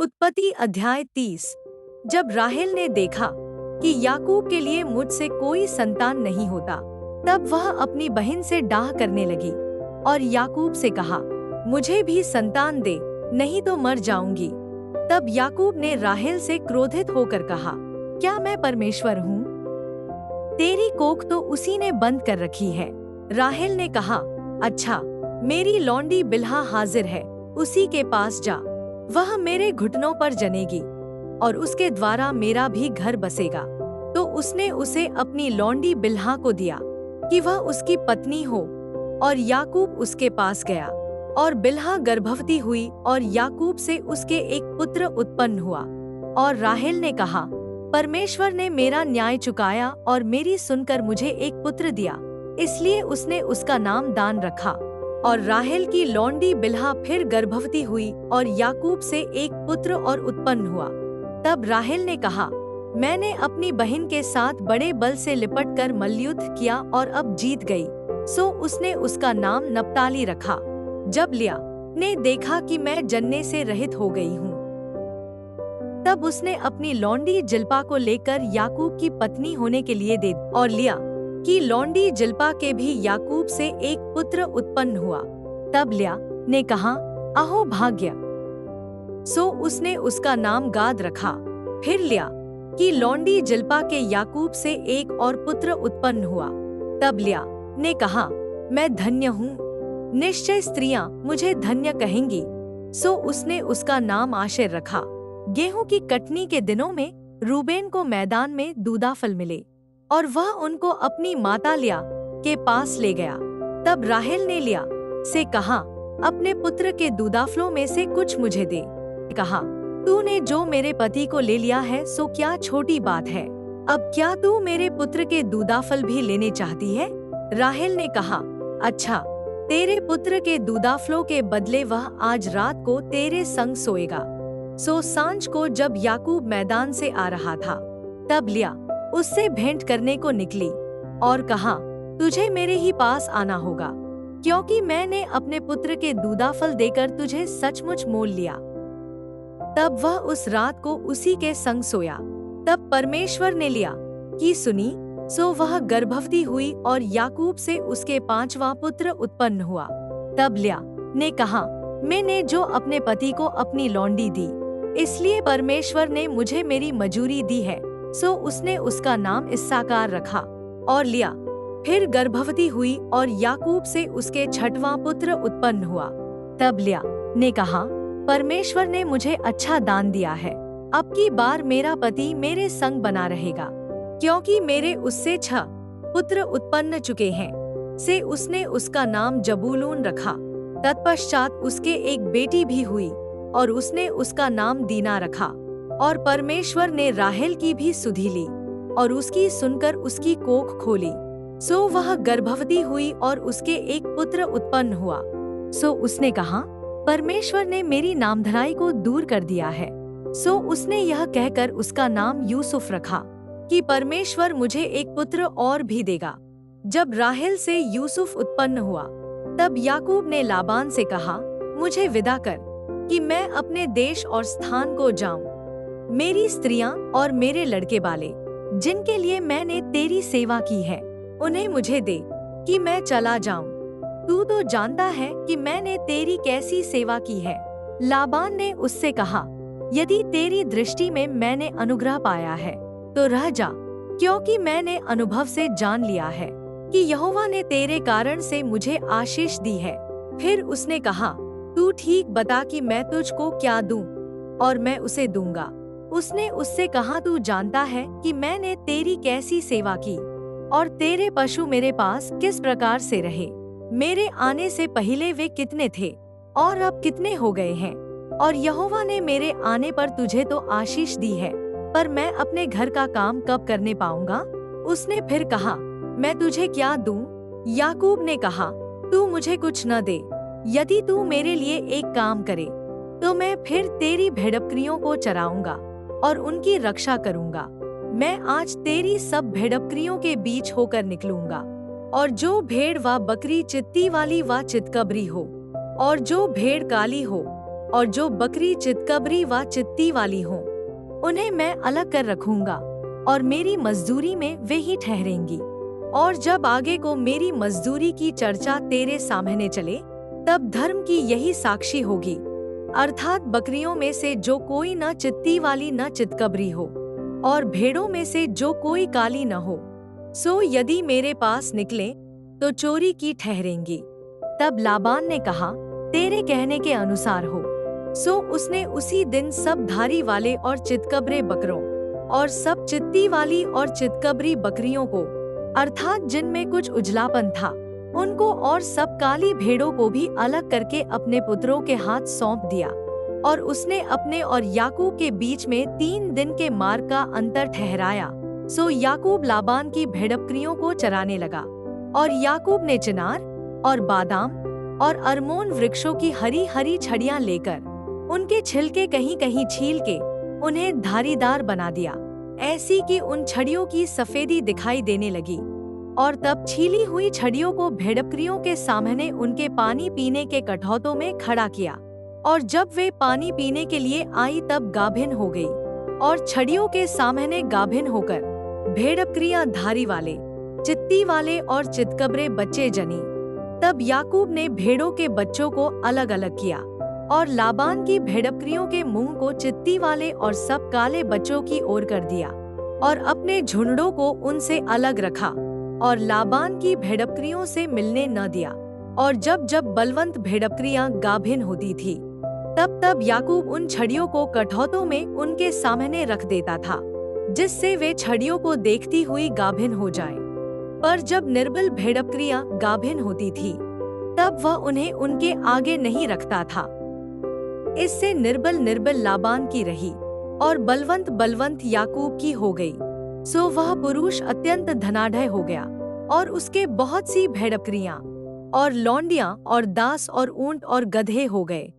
उत्पत्ति अध्याय 30। जब राहेल ने देखा कि याकूब के लिए मुझसे कोई संतान नहीं होता, तब वह अपनी बहन से डाह करने लगी और याकूब से कहा, मुझे भी संतान दे, नहीं तो मर जाऊंगी। तब याकूब ने राहेल से क्रोधित होकर कहा, क्या मैं परमेश्वर हूँ? तेरी कोख तो उसी ने बंद कर रखी है। राहेल ने कहा, अच्छा, मेरी लौंडी बिल्हा हाजिर है, उसी के पास जा, वह मेरे घुटनों पर जनेगी और उसके द्वारा मेरा भी घर बसेगा। तो उसने उसे अपनी लौंडी बिल्हा को दिया कि वह उसकी पत्नी हो, और याकूब उसके पास गया और बिल्हा गर्भवती हुई और याकूब से उसके एक पुत्र उत्पन्न हुआ। और राहेल ने कहा, परमेश्वर ने मेरा न्याय चुकाया और मेरी सुनकर मुझे एक पुत्र दिया, इसलिए उसने उसका नाम दान रखा। और राहेल की लौंडी बिल्हा फिर गर्भवती हुई और याकूब से एक पुत्र और उत्पन्न हुआ। तब राहेल ने कहा, मैंने अपनी बहन के साथ बड़े बल से लिपट कर मल्लयुद्ध किया और अब जीत गई, सो उसने उसका नाम नप्ताली रखा। जब लिया ने देखा कि मैं जन्ने से रहित हो गई हूँ, तब उसने अपनी लौंडी जिल्पा को लेकर याकूब की पत्नी होने के लिए दे दी। और लिया कि लौंडी जिल्पा के भी याकूब से एक पुत्र उत्पन्न हुआ। तब लिया ने कहा, अहो भाग्य, सो उसने उसका नाम गाद रखा। फिर लिया कि लौंडी जिल्पा के याकूब से एक और पुत्र उत्पन्न हुआ। तब लिया ने कहा, मैं धन्य हूँ, निश्चय स्त्रियां मुझे धन्य कहेंगी, सो उसने उसका नाम आशेर रखा। गेहूं की कटनी के दिनों में रूबेन को मैदान में दूदाफल मिले और वह उनको अपनी माता लिया के पास ले गया। तब राहेल ने लिया से कहा, अपने पुत्र के दूदाफलों में से कुछ मुझे दे। कहा, तूने जो मेरे पति को ले लिया है सो क्या छोटी बात है, अब क्या तू मेरे पुत्र के दूदाफल भी लेने चाहती है? राहेल ने कहा, अच्छा, तेरे पुत्र के दूदाफलों के बदले वह आज रात को तेरे संग सोएगा। सो सांझ को जब याकूब मैदान से आ रहा था, तब लिया उससे भेंट करने को निकली और कहा, तुझे मेरे ही पास आना होगा, क्योंकि मैंने अपने पुत्र के दूदाफल देकर तुझे सचमुच मोल लिया। तब वह उस रात को उसी के संग सोया। तब परमेश्वर ने लिया कि सुनी, सो वह गर्भवती हुई और याकूब से उसके 5वां पुत्र उत्पन्न हुआ। तब लिया ने कहा, मैंने जो अपने पति को अपनी लौंडी दी, इसलिए परमेश्वर ने मुझे मेरी मजूरी दी है, सो उसने उसका नाम इस्साकार रखा। और लिया फिर गर्भवती हुई और याकूब से उसके 6वां पुत्र उत्पन्न हुआ। तब लिया ने कहा, परमेश्वर ने मुझे अच्छा दान दिया है, अब की बार मेरा पति मेरे संग बना रहेगा, क्योंकि मेरे उससे 6 पुत्र उत्पन्न चुके हैं। से उसने उसका नाम जबूलून रखा। तत्पश्चात उसके एक बेटी भी हुई और उसने उसका नाम दीना रखा। और परमेश्वर ने राहेल की भी सुधि ली और उसकी सुनकर उसकी कोख खोली, सो वह गर्भवती हुई और उसके एक पुत्र उत्पन्न हुआ। सो उसने कहा, परमेश्वर ने मेरी नामधराई को दूर कर दिया है। सो उसने यह कहकर उसका नाम यूसुफ रखा कि परमेश्वर मुझे एक पुत्र और भी देगा। जब राहेल से यूसुफ उत्पन्न हुआ, तब याकूब ने लाबान से कहा, मुझे विदा कर कि मैं अपने देश और स्थान को जाऊं। मेरी स्त्रियां और मेरे लड़के बाले, जिनके लिए मैंने तेरी सेवा की है, उन्हें मुझे दे कि मैं चला जाऊं। तू तो जानता है कि मैंने तेरी कैसी सेवा की है। लाबान ने उससे कहा, यदि तेरी दृष्टि में मैंने अनुग्रह पाया है तो रह जा, क्योंकि मैंने अनुभव से जान लिया है कि यहोवा ने तेरे कारण से मुझे आशीष दी है। फिर उसने कहा, तू ठीक बता कि मैं तुझको क्या दूं, और मैं उसे दूंगा। उसने उससे कहा, तू जानता है कि मैंने तेरी कैसी सेवा की और तेरे पशु मेरे पास किस प्रकार से रहे। मेरे आने से पहले वे कितने थे और अब कितने हो गए हैं, और यहोवा ने मेरे आने पर तुझे तो आशीष दी है, पर मैं अपने घर का काम कब करने पाऊंगा? उसने फिर कहा, मैं तुझे क्या दूं? याकूब ने कहा, तू मुझे कुछ न दे, यदि तू मेरे लिए एक काम करे तो मैं फिर तेरी भेड़बकरियों को चराऊंगा और उनकी रक्षा करूंगा। मैं आज तेरी सब भेड़बकरियों के बीच होकर निकलूंगा, और जो भेड़ व बकरी चित्ती वाली व चितकबरी हो, और जो भेड़ काली हो और जो बकरी चितकबरी व चित्ती वाली हों, उन्हें मैं अलग कर रखूंगा और मेरी मजदूरी में वे ही ठहरेंगी। और जब आगे को मेरी मजदूरी की चर्चा तेरे सामने चले, तब धर्म की यही साक्षी होगी, अर्थात बकरियों में से जो कोई न चित्ती वाली न चितकबरी हो, और भेड़ों में से जो कोई काली न हो, सो यदि मेरे पास निकले तो चोरी की ठहरेंगी। तब लाबान ने कहा, तेरे कहने के अनुसार हो। सो उसने उसी दिन सब धारी वाले और चितकबरे बकरों और सब चित्ती वाली और चितकबरी बकरियों को, अर्थात जिनमें कुछ उजलापन था, उनको और सब काली भेड़ों को भी अलग करके अपने पुत्रों के हाथ सौंप दिया। और उसने अपने और याकूब के बीच में 3 दिन के मार्ग का अंतर ठहराया। सो याकूब लाबान की भेड़बकरियों को चराने लगा, और याकूब ने चिनार और बादाम और अरमोन वृक्षों की हरी हरी छड़ियां लेकर उनके छिलके कहीं कहीं छील के उन्हें धारीदार बना दिया, ऐसी कि उन छड़ियों की सफेदी दिखाई देने लगी। और तब छीली हुई छड़ियों को भेड़बकरियों के सामने उनके पानी पीने के कठौतों में खड़ा किया, और जब वे पानी पीने के लिए आई तब गाभिन हो गई, और छड़ियों के सामने गाभिन होकर भेड़बकरियां धारी वाले, चित्ती वाले और चितकबरे बच्चे जनी। तब याकूब ने भेड़ों के बच्चों को अलग अलग किया, और लाबान की भेड़बकरियों के मुंह को चित्ती वाले और सब काले बच्चों की ओर कर दिया, और अपने झुंडों को उनसे अलग रखा, और लाबान की भेड़बकरियों से मिलने न दिया। और जब जब बलवंत भेड़बकरियां गाभिन होती थी, तब तब याकूब उन छड़ियों को कठौतों में उनके सामने रख देता था, जिससे वे छड़ियों को देखती हुई गाभिन हो जाए। पर जब निर्बल भेड़बकरियां गाभिन होती थी, तब वह उन्हें उनके आगे नहीं रखता था। इससे निर्बल निर्बल लाबान की रही, और बलवंत बलवंत याकूब की हो गई। सो वह पुरुष अत्यंत धनाढ्य हो गया, और उसके बहुत सी भेड़बकरियां और लौंडियां और दास और ऊंट और गधे हो गए।